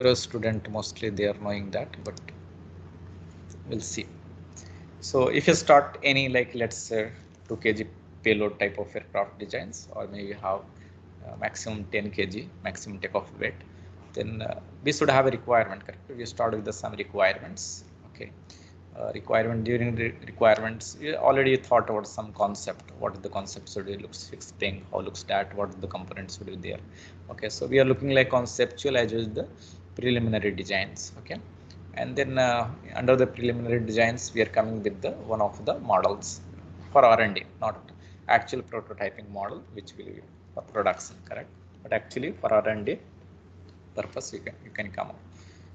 You're a student, mostly they are knowing that, but we'll see. So if you start any, like let's say 2 kg payload type of aircraft designs, or maybe have maximum 10 kg maximum takeoff weight, then we should have a requirement, correct? We start with some requirements. Okay. Requirement, during the requirements you already thought about some concept. What is the concept? Should it looks fixed thing? How looks that? What the components should be there? Okay, so we are looking like conceptual as well as the preliminary designs. Okay, and then under the preliminary designs we are coming with the one of the models for R&D, not actual prototyping model which will be for production, correct? But actually for R&D purpose you can come up.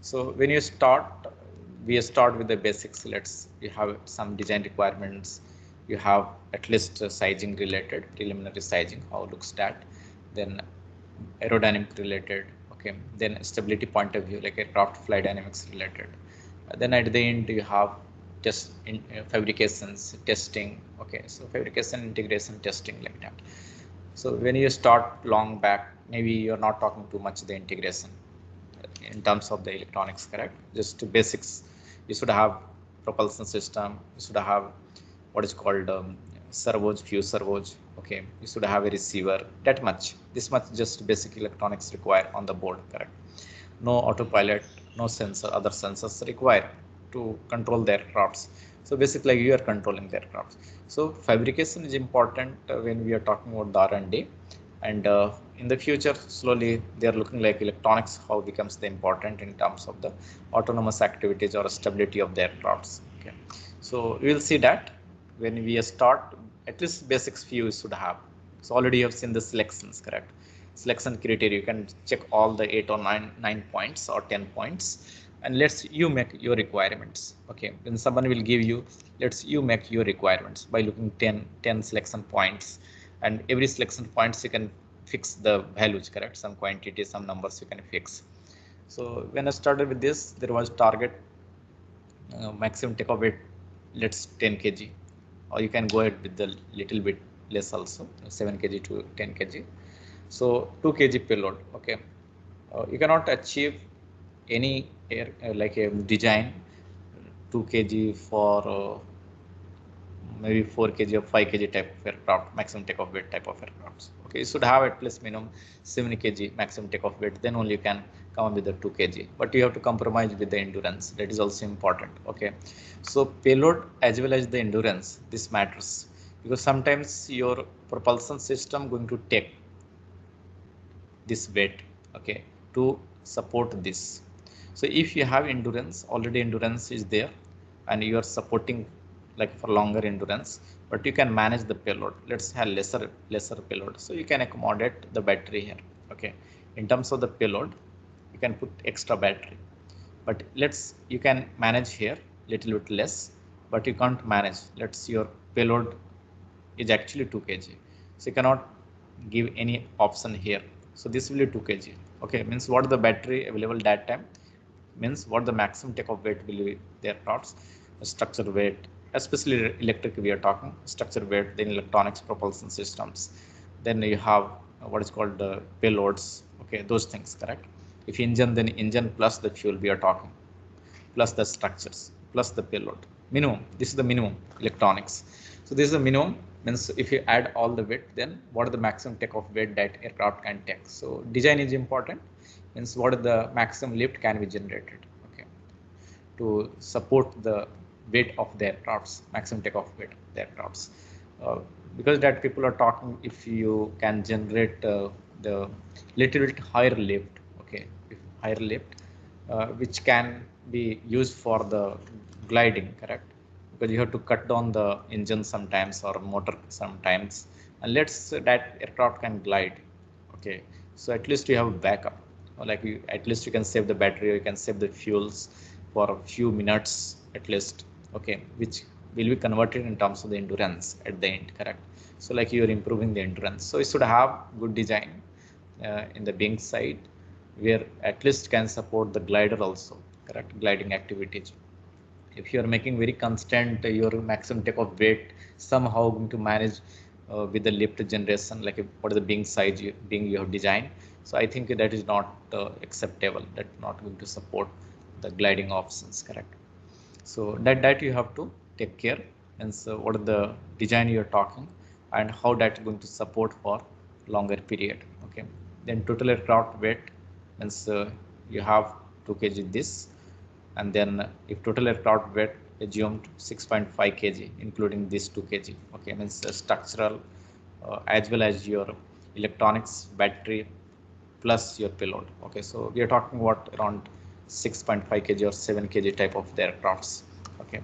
So when you start, we start with the basics. Let's, you have some design requirements. You have at least sizing related, preliminary sizing, how looks that, then aerodynamic related. Okay, then stability point of view, like aircraft flight dynamics related. Then at the end you have test in fabrications, testing. Okay, so fabrication, integration, testing, like that. So when you start long back, maybe you're not talking too much the integration in terms of the electronics, correct? Just basics. You should have propulsion system. You should have what is called servos, few servos. Okay, you should have a receiver. That much. This much just basic electronics required on the board, correct? No autopilot, no sensor, other sensors required to control the aircrafts. So basically you are controlling the aircraft. So fabrication is important when we are talking about the R&D. And in the future slowly they are looking like electronics how becomes the important in terms of the autonomous activities or stability of the aircrafts. Okay, so we will see that when we start. At least basics few should have. So already you have seen the selections, correct? Selection criteria, you can check all the 8 or 9 points or 10 points, and let's you make your requirements. Okay, then someone will give you, let's you make your requirements by looking 10 selection points, and every selection points you can fix the values, correct? Some quantity, some numbers you can fix. So when I started with this, there was target maximum takeoff weight, let's 10 kg, or you can go ahead with the little bit less also, 7 kg to 10 kg. So 2 kg payload. Okay, you cannot achieve any air like a design 2 kg for maybe 4 kg or 5 kg type of aircraft, maximum takeoff weight type of aircrafts. Okay, you should have at least minimum 7 kg maximum takeoff weight, then only you can come up with the 2 kg. But you have to compromise with the endurance, that is also important. Okay, so payload as well as the endurance, this matters, because sometimes your propulsion system going to take this weight, okay, to support this. So if you have endurance, already endurance is there, and you are supporting like for longer endurance, but you can manage the payload. Let's have lesser payload, so you can accommodate the battery here. Okay, in terms of the payload you can put extra battery, but let's, you can manage here little bit less, but you can't manage, let's your payload is actually 2 kg, so you cannot give any option here. So this will be 2 kg. Okay, means what the battery available that time, means what the maximum takeoff weight will be their parts, structure weight, especially electric we are talking, structure weight, then electronics, propulsion systems, then you have what is called payloads. Okay, those things, correct? If engine, then engine plus the fuel we are talking, plus the structures, plus the payload. Minimum, this is the minimum electronics. So this is the minimum, means if you add all the weight, then what is the maximum takeoff weight that aircraft can take. So design is important, means what is the maximum lift can be generated, okay, to support the weight of the aircrafts, maximum takeoff weight of the aircrafts. Because that people are talking, if you can generate the little bit higher lift, okay, if higher lift, which can be used for the gliding, correct? Because you have to cut down the engine sometimes or motor sometimes, and let's say that aircraft can glide. Okay, so at least you have a backup, or like you, at least you can save the battery, or you can save the fuels for a few minutes at least. Okay, which will be converted in terms of the endurance at the end, correct? So like you are improving the endurance, so you should have good design in the wing side, where at least can support the glider also, correct? Gliding activities. If you are making very constant your maximum takeoff weight, somehow going to manage with the lift generation, like what is the wing size being you have designed, So I think that is not acceptable. That's not going to support the gliding options, correct? So that you have to take care. And so what are the design you're talking and how that's going to support for longer period. Okay. Then total aircraft weight means you have 2 kg this, and then if total aircraft weight assumed 6.5 kg including this 2 kg. Okay, means structural as well as your electronics, battery plus your payload. Okay, so we are talking about around 6.5 kg or 7 kg type of the aircrafts. Okay,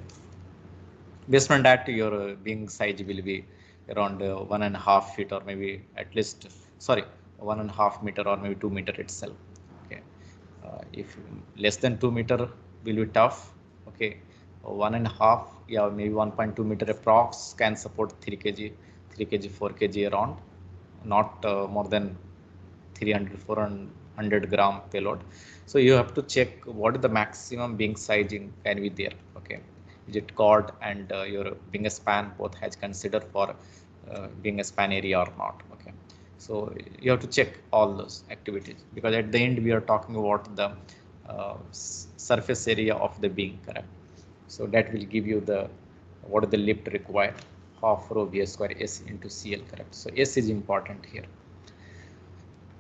based on that your wing size will be around 1.5 feet or maybe at least, sorry, 1.5 meter or maybe 2 meter itself. Okay, if less than 2 meter will be tough. Okay, 1.5, yeah, maybe 1.2 meter approx can support 3 kg, 3 kg, 4 kg around, not more than 300 400 gram payload. So you have to check what is the maximum wing sizing can be there. Okay, is it chord and your wing span both has considered for wing span area or not. Okay, so you have to check all those activities because at the end we are talking about the surface area of the wing, correct? So that will give you the what is the lift required, half rho v square s into cl, correct? So s is important here.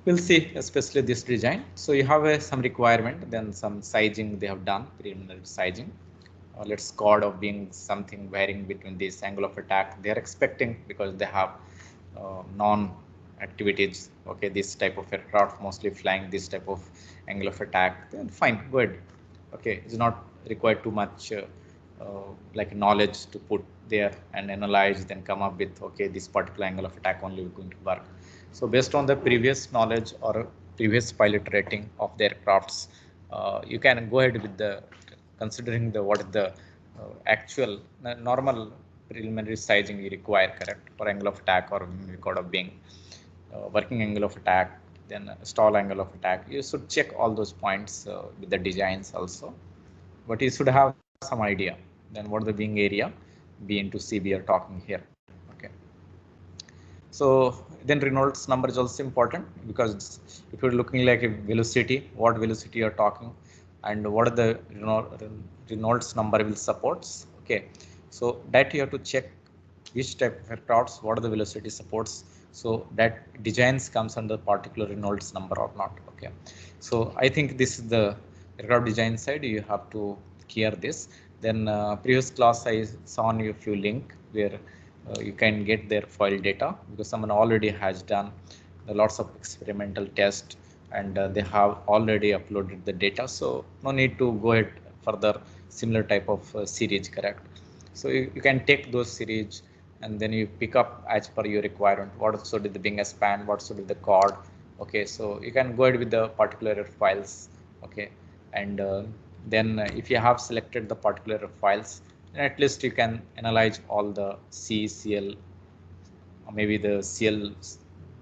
We'll see especially this design. So you have some requirement, then some sizing they have done, preliminary sizing. Let's chord of being something varying between this angle of attack they are expecting because they have non activities. Okay, this type of aircraft mostly flying this type of angle of attack, then fine, good. Okay, it's not required too much like knowledge to put there and analyze, then come up with okay, this particular angle of attack only is going to work. So based on the previous knowledge or previous pilot rating of the aircrafts, you can go ahead with the considering the what is the actual normal preliminary sizing you require, correct, for angle of attack or record of being working angle of attack, then stall angle of attack. You should check all those points with the designs also, but you should have some idea then what the wing area B into C we are talking here. Okay, so then Reynolds number is also important because if you're looking like a velocity, what velocity you're talking and what are the Reynolds number will supports. Okay, so that you have to check which type of aircrafts, what are the velocity supports, so that designs comes under particular Reynolds number or not. Okay, so I think this is the aircraft design side, you have to clear this. Then previous class I saw on you a few link where you can get their file data because someone already has done lots of experimental tests and they have already uploaded the data, so no need to go ahead further similar type of series, correct? So you can take those series and then you pick up as per your requirement what should be the wing span, what should be the chord. Okay, so you can go ahead with the particular files. Okay, and then if you have selected the particular files, then at least you can analyze all the C, CL, or maybe the CL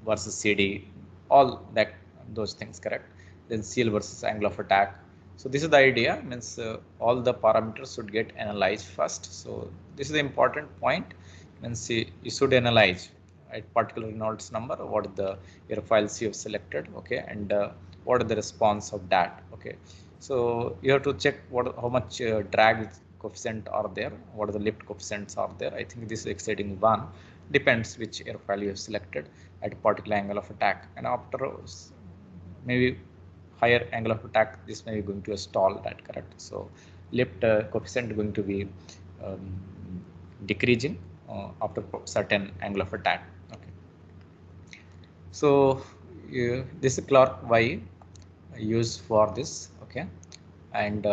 versus CD, all that those things, correct? Then CL versus angle of attack. So this is the idea, means all the parameters should get analyzed first. So this is the important point, means you should analyze at particular Reynolds number what are the airfiles you have selected. Okay, and what are the response of that. Okay, so you have to check what how much drag coefficient are there, what are the lift coefficients are there. I think this is exceeding 1, depends which airfile you have selected at a particular angle of attack, and after maybe higher angle of attack this may be going to stall that, correct? So lift coefficient going to be decreasing after certain angle of attack. Okay, so this is Clark Y used for this. Okay, and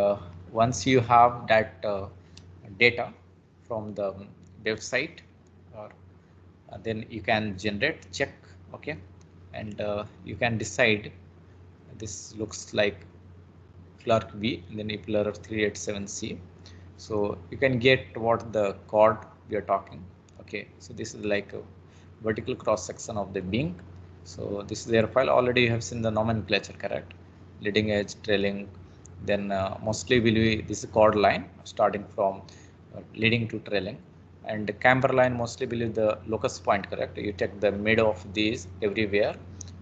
once you have that data from the website, or then you can generate check. Okay, and you can decide this looks like Clark V and then Epler 387C. So you can get what the chord we are talking. Okay, so this is like a vertical cross section of the wing. So this is their file. Already you have seen the nomenclature, correct? Leading edge, trailing, then mostly will be this chord line starting from leading to trailing, and camber line mostly will be the locus point, correct? You take the mid of these everywhere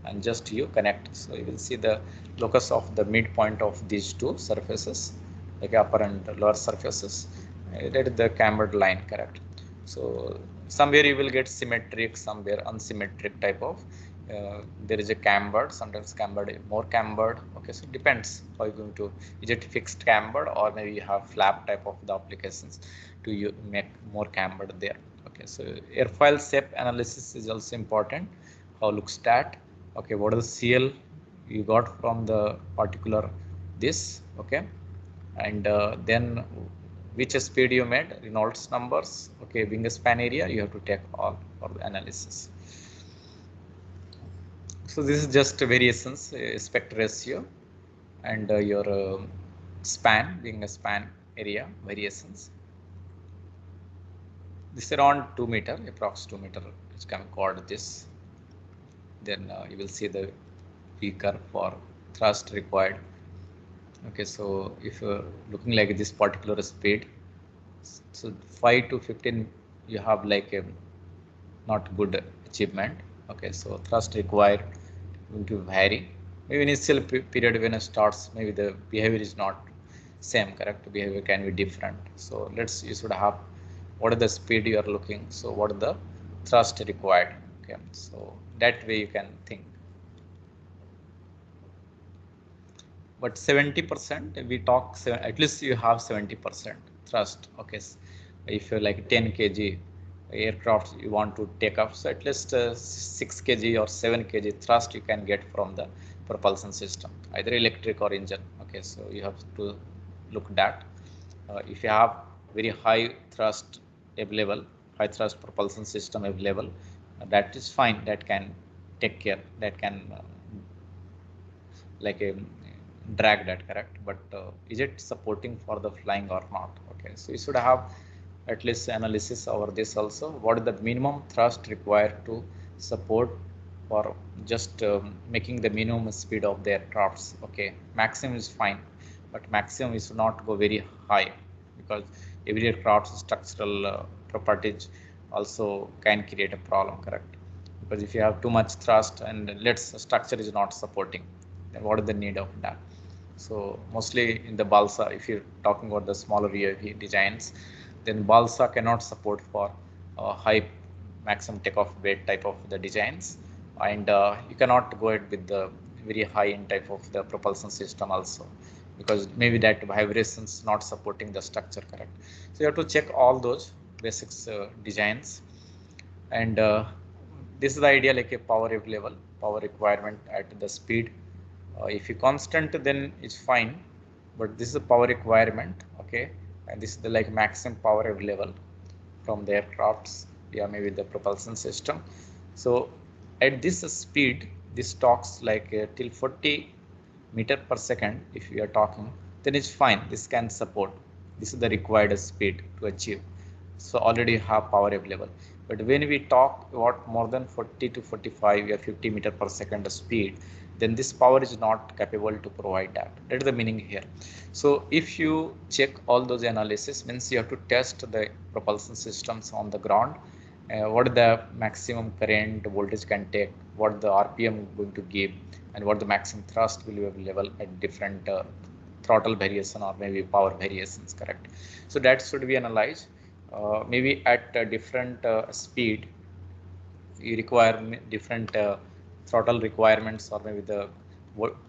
and just you connect. So you will see the locus of the midpoint of these two surfaces, like upper and lower surfaces. That is the cambered line, correct? So somewhere you will get symmetric, somewhere unsymmetric type of. There is a cambered, sometimes cambered, more cambered. Okay, so it depends how you're going to, is it fixed cambered or maybe you have flap type of the applications to you make more cambered there. Okay, so airfoil shape analysis is also important. How looks that? Okay, what is the CL you got from the particular this? Okay, and then which speed you made, Reynolds numbers, okay, wingspan area, you have to take all for the analysis. So this is just variations, aspect ratio, and your span, wingspan area variations. This is around 2 meter, approx 2 meter, which can chord this. Then you will see the V curve for thrust required. Okay, so if you're looking like this particular speed, so 5 to 15 you have like a not good achievement. Okay, so thrust required going to vary. Maybe initial period when it starts, maybe the behavior is not same, correct? Behavior can be different. So let's, you should have what is the speed you are looking, so what is the thrust required. Okay, so that way you can think. But 70% we talk, at least you have 70% thrust. Okay, if you're like 10 kg aircraft you want to take up, so at least 6 kg or 7 kg thrust you can get from the propulsion system, either electric or engine. Okay, so you have to look that. If you have very high thrust available, high thrust propulsion system available, that is fine, that can take care, that can like a drag that, correct? But is it supporting for the flying or not? Okay, so you should have at least analysis over this also. What is the minimum thrust required to support for just making the minimum speed of the aircrafts? Okay, maximum is fine, but maximum is not go very high, because every aircraft's structural properties also can create a problem, correct? Because if you have too much thrust and let's structure is not supporting, then what is the need of that? So mostly in the balsa, if you're talking about the smaller UAV designs, then balsa cannot support for high maximum takeoff weight type of the designs, and you cannot go ahead with the very high end type of the propulsion system also, because maybe that vibrations not supporting the structure, correct? So you have to check all those basics designs, and this is the idea, like a power available, power requirement at the speed. If you constant, then it's fine, but this is a power requirement. Okay, and this is the like maximum power available from the aircrafts, yeah, maybe the propulsion system. So at this speed, this talks like till 40 meter per second. If you are talking, then it's fine, this can support, this is the required speed to achieve, so already have power available. But when we talk about more than 40 to 45 or 50 meter per second speed, then this power is not capable to provide that. That is the meaning here. So if you check all those analysis, means you have to test the propulsion systems on the ground, what the maximum current voltage can take, what the RPM going to give, and what the maximum thrust will be available at different throttle variation or maybe power variations, correct? So that should be analyzed. Maybe at a different speed you require different throttle requirements or maybe the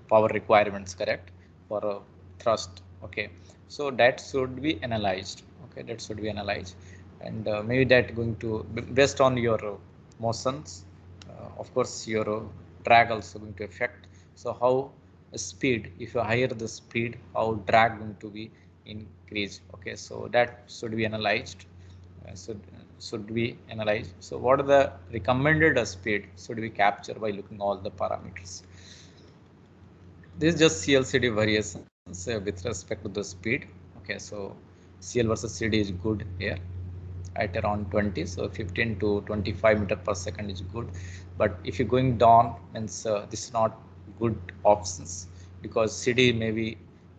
power requirements, correct, for thrust. Okay, so that should be analyzed. Okay, that should be analyzed, and maybe that going to based on your motions, of course your drag also going to affect. So how speed, if you higher the speed, how drag going to be increased. Okay, so that should be analyzed. Should be analyzed. So what are the recommended speed should we capture by looking all the parameters. This is just CLCD variations with respect to the speed. Okay, so CL versus CD is good here at around 20, so 15 to 25 meter per second is good. But if you're going down, means this is not good options, because CD may be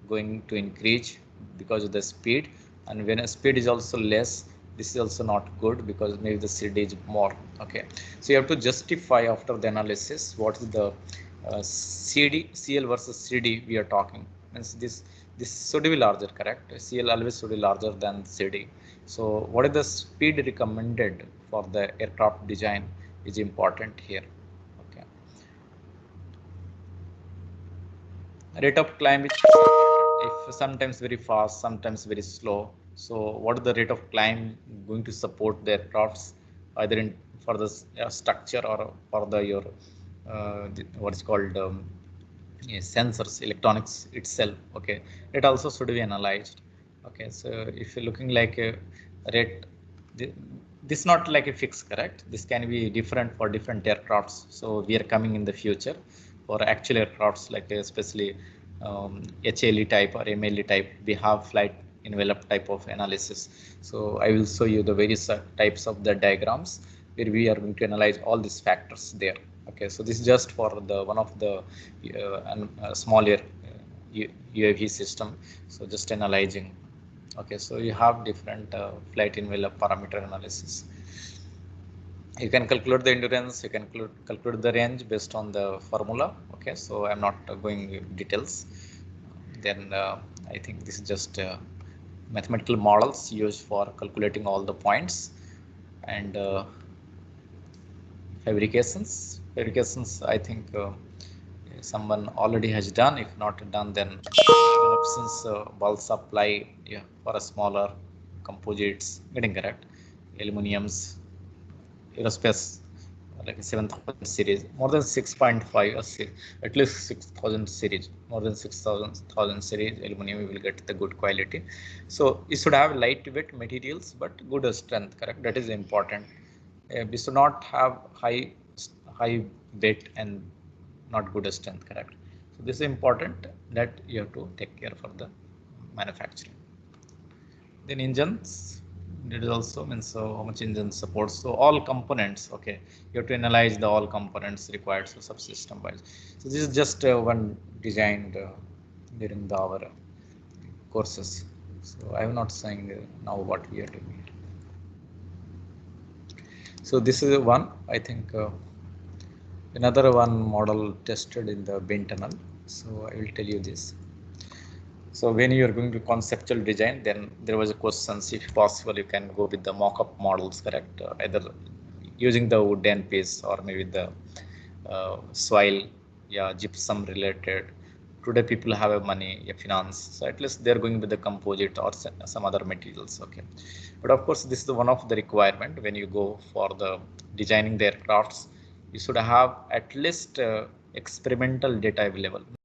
going to increase because of the speed, and when a speed is also less, This is also not good because maybe the CD is more. Okay, so you have to justify after the analysis what is the CL versus CD we are talking. Means this should be larger, correct? CL always should be larger than CD. So what is the speed recommended for the aircraft design is important here. Okay, rate of climb is if sometimes very fast, sometimes very slow. So what is the rate of climb going to support the aircrafts either in for the structure or for the your what is called sensors, electronics itself. Okay, it also should be analyzed. Okay, so if you're looking like a rate, this not like a fix, correct? This can be different for different aircrafts. So we are coming in the future for actual aircrafts like especially HLE type or MLE type. We have flight envelope type of analysis. So I will show you the various types of the diagrams where we are going to analyze all these factors there. Okay, so this is just for the one of the smaller UAV system. So just analyzing. Okay, so you have different flight envelope parameter analysis. You can calculate the endurance, you can calculate the range based on the formula. Okay, so I'm not going details. Then I think this is just mathematical models used for calculating all the points and fabrications. I think someone already has done. If not done, then since bulk supply, yeah, for a smaller composites, getting correct, aluminiums, aerospace, like 7,000 series, more than 6.5 or at least 6,000 series, more than 6,000 series aluminum, you will get the good quality. So you should have lightweight materials but good strength, correct? That is important. We should not have high weight and not good strength, correct? So this is important that you have to take care for the manufacturing. Then engines, it is also means how much engine supports. So all components, okay, you have to analyze the all components required, so subsystem wise. So this is just one designed during our courses. So I am not saying now what we are doing. So this is one, I think another one model tested in the bin tunnel. So I will tell you this. So when you are going to conceptual design, then there was a question, if possible, you can go with the mock-up models, correct? Either using the wooden piece or maybe the soil, yeah, gypsum related. Today people have a money, a finance, so at least they're going with the composite or some other materials, okay. But of course, this is one of the requirement when you go for the designing the aircrafts. You should have at least experimental data available.